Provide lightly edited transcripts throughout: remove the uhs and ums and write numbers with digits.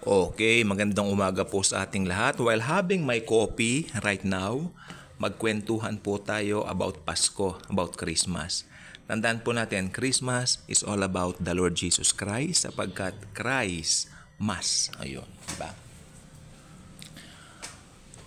Okay, magandang umaga po sa ating lahat. While having my coffee right now, magkwentuhan po tayo about Pasko, about Christmas. Tandaan po natin, Christmas is all about the Lord Jesus Christ sapagkat Christ mas. Ayun, diba?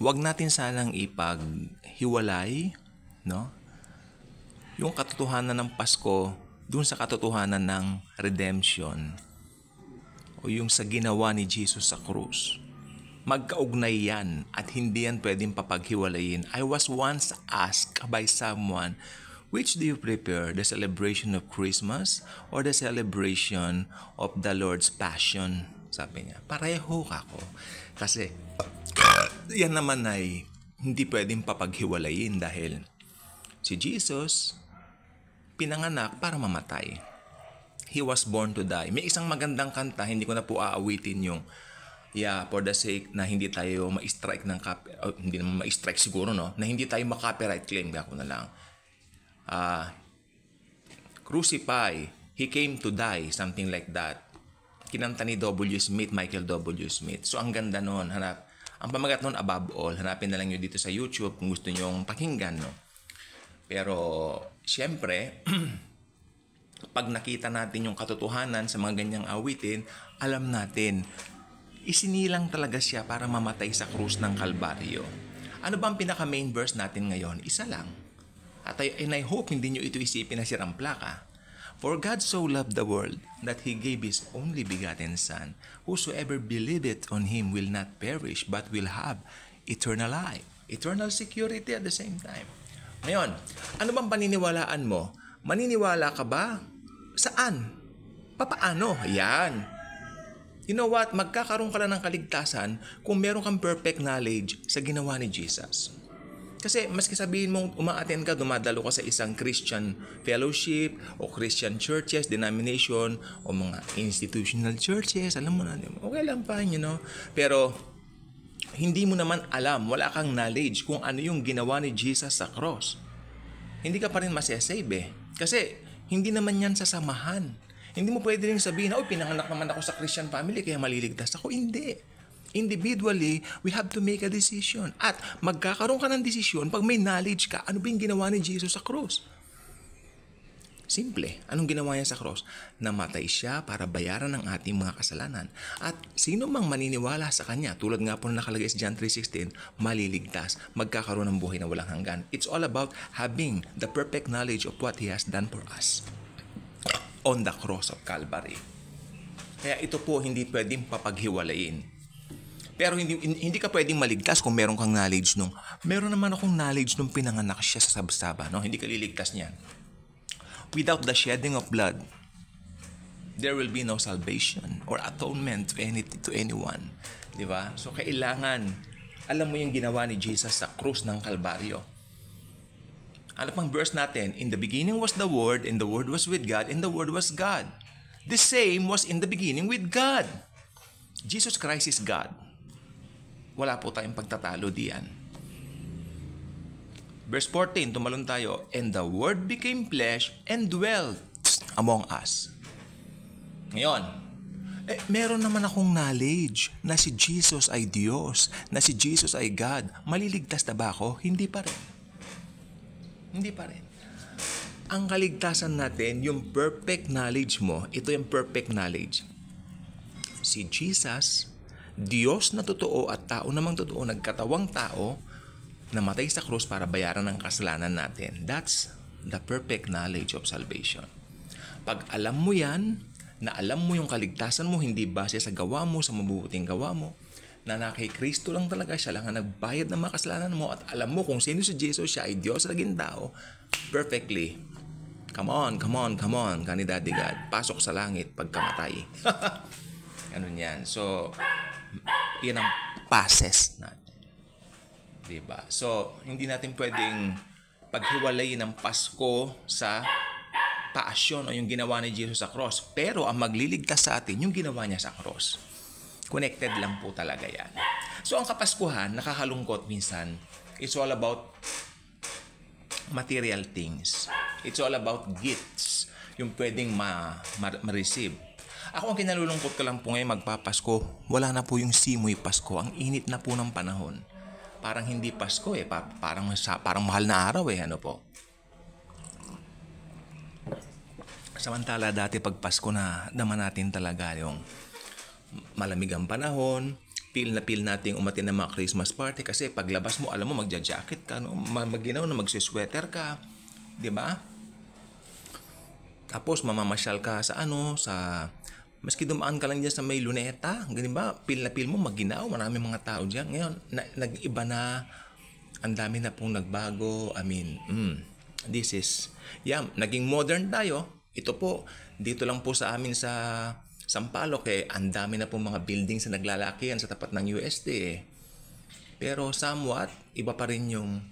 Huwag natin sanang ipaghiwalay, no? Yung katotohanan ng Pasko dun sa katotohanan ng redemption o yung sa ginawa ni Jesus sa krus. Magkaugnay yan at hindi yan pwedeng papaghiwalayin. I was once asked by someone, which do you prefer, the celebration of Christmas or the celebration of the Lord's Passion? Sabi niya, pareho ako. Kasi yan naman ay hindi pwedeng papaghiwalayin dahil si Jesus pinanganak para mamatay. He was born to die. May isang magandang kanta, hindi ko na po aawitin yung for the sake na hindi tayo ma-strike ng hindi naman ma-strike siguro, no? Na hindi tayo ma-copyright claim, ako na lang. Crucify, He came to die, something like that. Kinanta ni W. Smith, Michael W. Smith. So ang ganda noon, ang pamagat noon above all, hanapin na lang nyo dito sa YouTube kung gusto nyo pakinggan, no? Pero, syempre, pag nakita natin yung katotohanan sa mga ganyang awitin, alam natin, isinilang talaga siya para mamatay sa krus ng Kalbaryo. Ano ba ang pinaka-main verse natin ngayon? Isa lang. And I hope hindi nyo ito isipin na sirang plaka. For God so loved the world that He gave His only begotten Son. Whosoever believeth on Him will not perish but will have eternal life. Eternal security at the same time. Ngayon, ano bang paniniwalaan mo? Maniniwala ka ba? Saan? Papaano? Ayan. You know what? Magkakaroon ka lang ng kaligtasan kung meron kang perfect knowledge sa ginawa ni Jesus. Kasi maski sabihin mong umaattend ka, dumadalo ka sa isang Christian fellowship o Christian churches, denomination o mga institutional churches, alam mo na, okay lang pa, Pero hindi mo naman alam, wala kang knowledge kung ano yung ginawa ni Jesus sa cross. Hindi ka pa rin masasave eh. Kasi hindi naman yan sasamahan. Hindi mo pwede rin sabihin, pinanganak naman ako sa Christian family kaya maliligtas ako. Hindi. Individually, we have to make a decision. At magkakaroon ka ng desisyon pag may knowledge ka, ano ba yung ginawa ni Jesus sa cross? Simple. Anong ginawa niya sa cross? Namatay siya para bayaran ang ating mga kasalanan. At sino mang maniniwala sa Kanya, tulad nga po na nakalagay sa John 3:16, maliligtas, magkakaroon ng buhay na walang hanggan. It's all about having the perfect knowledge of what He has done for us on the cross of Calvary. Kaya ito po hindi pwedeng papaghiwalayin. Pero hindi ka pwedeng maligtas kung meron kang knowledge meron naman akong knowledge nung pinanganak siya sa sabsaba, no? Hindi ka liligtas niyan. Without the shedding of blood, there will be no salvation or atonement to anyone. Diba? So, kailangan, alam mo yung ginawa ni Jesus sa krus ng Kalbaryo. Ano pang verse natin? In the beginning was the Word, and the Word was with God, and the Word was God. The same was in the beginning with God. Jesus Christ is God. Wala po tayong pagtatalo diyan. Verse 14, tumalon tayo. And the Word became flesh and dwelt among us. Ngayon, meron naman akong knowledge na si Jesus ay Diyos, na si Jesus ay God. Maliligtas na ba ako? Hindi pa rin. Hindi pa rin. Ang kaligtasan natin, yung perfect knowledge mo, ito yung perfect knowledge. Si Jesus, Diyos na totoo at tao namang totoo, nagkatawang tao, namatay sa krus para bayaran ang kasalanan natin. That's the perfect knowledge of salvation. Pag alam mo yan, na alam mo yung kaligtasan mo, hindi base sa gawa mo, sa mabubuting gawa mo, na kay Kristo lang talaga, siya lang ang nagbayad ng mga kasalanan mo, at alam mo kung sino si Jesus, siya ay Diyos naging tao, perfectly. Come on, kani Daddy God, pasok sa langit pagkamatay. Ganun yan. So, yan ang passes natin. Diba? So, hindi natin pwedeng paghiwalayin ng Pasko sa passion o yung ginawa ni Jesus sa cross. Pero ang magliligtas sa atin, yung ginawa niya sa cross. Connected lang po talaga yan. So, ang Kapaskuhan, nakakalungkot minsan, it's all about material things. It's all about gifts, yung pwedeng ma-receive. Ako ang kinalulungkot ko lang po ngayon magpapasko, wala na po yung simoy Pasko. Ang init na po ng panahon. Parang hindi Pasko eh, parang mahal na araw eh, ano po. Samantala dati pag Pasko na naman natin talaga yung malamig ang panahon, feel natin umatin ng mga Christmas party kasi paglabas mo, alam mo, magja-jacket ka, no? Maginaw na magsisweater ka, di ba? Tapos mamamasyal ka sa maski dumaan ka lang dyan sa may Luneta, ganun ba? Feel mo maginaw, maraming mga tao dyan. Ngayon, nag-iba na, ang dami na pong nagbago. I mean, naging modern tayo. Ito po, dito lang po sa amin sa Sampaloc ang dami na pong mga buildings na naglalakihan sa tapat ng UST eh. Pero somewhat, iba pa rin yung,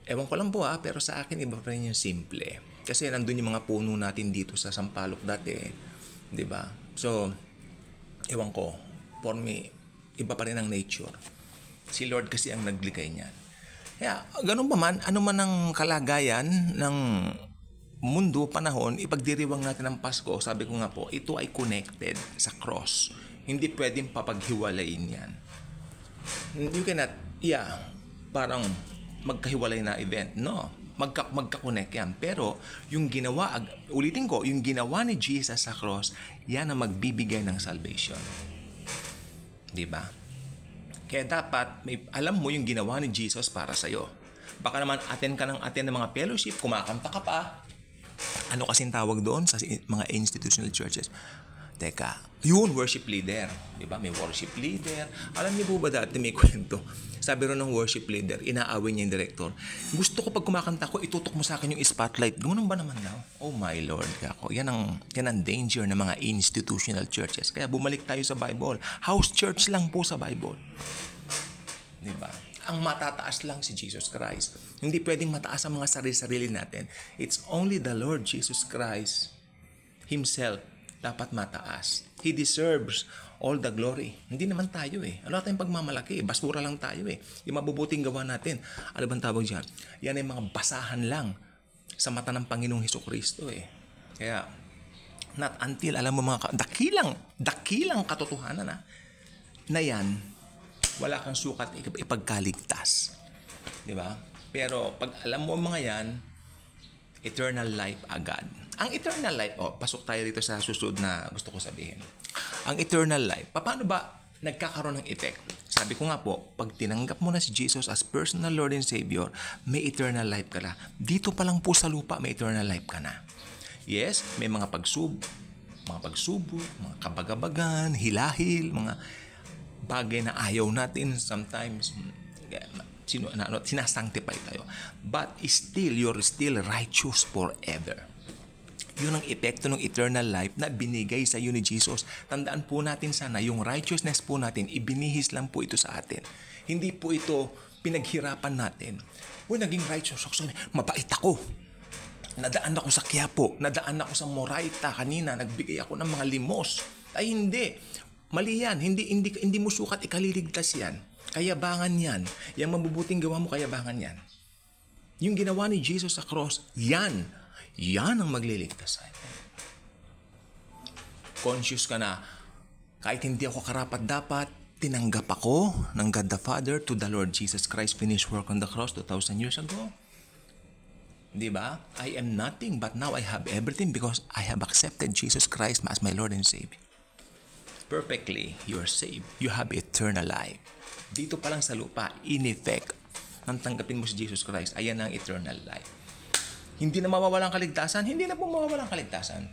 ewan ko lang po pero sa akin iba pa rin yung simple. Kasi nandun yung mga puno natin dito sa Sampaloc dati eh. Diba? So, ewan ko, for me, iba pa rin ang nature. Si Lord kasi ang nagligay niyan. Kaya, ganun pa man, ano man ang kalagayan ng mundo, panahon, ipagdiriwang natin ang Pasko, sabi ko nga po, ito ay connected sa cross. Hindi pwedeng papaghiwalayin yan. You cannot, parang magkahiwalay na event. No, magka-connect yan. Pero, yung ginawa, ulitin ko, yung ginawa ni Jesus sa cross, yan ang magbibigay ng salvation. Diba? Kaya dapat, alam mo yung ginawa ni Jesus para sa'yo. Baka naman attend ng mga fellowship, kumakanta ka pa. Ano kasing tawag doon sa mga institutional churches? Teka, yun, worship leader. Diba? May worship leader. Alam niyo po ba dati may kwento? Sabi rin ng worship leader, inaaway niya yung director. Gusto ko pag kumakanta ko, itutok mo sa akin yung spotlight. Ganun ba naman daw? Oh my Lord, kako. Yan ang danger ng mga institutional churches. Kaya bumalik tayo sa Bible. House church lang po sa Bible. Diba? Ang matataas lang si Jesus Christ. Hindi pwedeng mataas ang mga sarili-sarili natin. It's only the Lord Jesus Christ Himself dapat mataas. He deserves all the glory. Hindi naman tayo eh. Wala tayong pagmamalaki eh. Basura lang tayo eh. Yung mabubuting gawa natin. Ano bang tawag dyan? Yan ay mga basahan lang sa mata ng Panginoong Hesukristo eh. Kaya, not until, alam mo mga dakilang katotohanan na yan, wala kang sukat ipagkaligtas. Diba? Pero pag alam mo mga yan, eternal life agad. Ang eternal life, pasok tayo dito sa susunod na gusto ko sabihin. Ang eternal life, paano ba nagkakaroon ng effect? Sabi ko nga po, pag tinanggap mo na si Jesus as personal Lord and Savior, may eternal life ka na. Dito pa lang po sa lupa, may eternal life ka na. Yes, may mga pagsubok, mga kabagabagan, hilahil, mga bagay na ayaw natin sometimes, sinasanctify tayo. But still, you're still righteous forever. Yun ang epekto ng eternal life na binigay sa iyo ni Jesus. Tandaan po natin sana, yung righteousness po natin, ibinihis lang po ito sa atin. Hindi po ito pinaghirapan natin. Naging righteous ako. Mabait ako. Nadaan ako sa Quiapo. Nadaan ako sa Moraita kanina. Nagbigay ako ng mga limos. Ay hindi. Mali yan. Hindi mo sukat ikaliligtas yan. Kayabangan yan. Yung mabubuting gawa mo, kayabangan yan. Yung ginawa ni Jesus sa cross, yan ang magliligtas sa atin. Conscious ka na, kahit hindi ako karapat-dapat, tinanggap ako ng God the Father to the Lord Jesus Christ finished work on the cross 2,000 years ago. Diba? I am nothing, but now I have everything because I have accepted Jesus Christ as my Lord and Savior. Perfectly, you are saved. You have eternal life. Dito pa lang sa lupa, in effect, nang tanggapin mo si Jesus Christ, ayan ang eternal life. Hindi na mawawala ang kaligtasan? Hindi na po mawawala ang kaligtasan.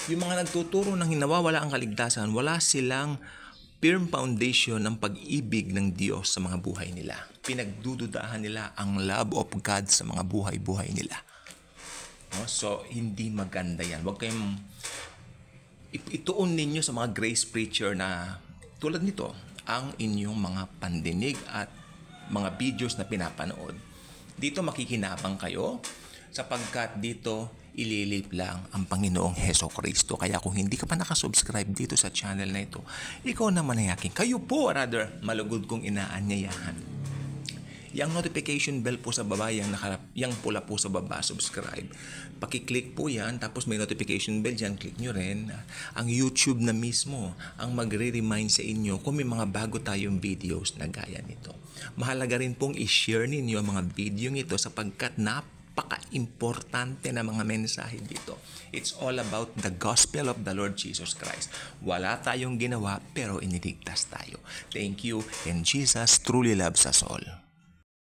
Yung mga nagtuturo ng nawawala ang kaligtasan, wala silang firm foundation ng pag-ibig ng Diyos sa mga buhay nila. Pinagdududahan nila ang love of God sa mga buhay-buhay nila. No? So, hindi maganda yan. Huwag kayong ituon ninyo sa mga grace preacher na tulad nito, ang inyong mga pandinig at mga videos na pinapanood. Dito makikinabang kayo sapagkat dito ililip lang ang Panginoong Hesukristo. Kaya kung hindi ka pa nakasubscribe dito sa channel na ito, ikaw naman ay aking. Kayo po, rather, malugod kong inaanyayahan. Yung notification bell po sa baba, yung pula po sa baba, subscribe. Pakiclick po yan, tapos may notification bell dyan, click nyo rin. Ang YouTube na mismo ang magre-remind sa inyo kung may mga bago tayong videos na gaya nito. Mahalaga rin pong i-share ninyo ang mga video nito sapagkat napaka-importante na mga mensahe dito. It's all about the gospel of the Lord Jesus Christ. Wala tayong ginawa pero iniligtas tayo. Thank you, and Jesus truly loves us all.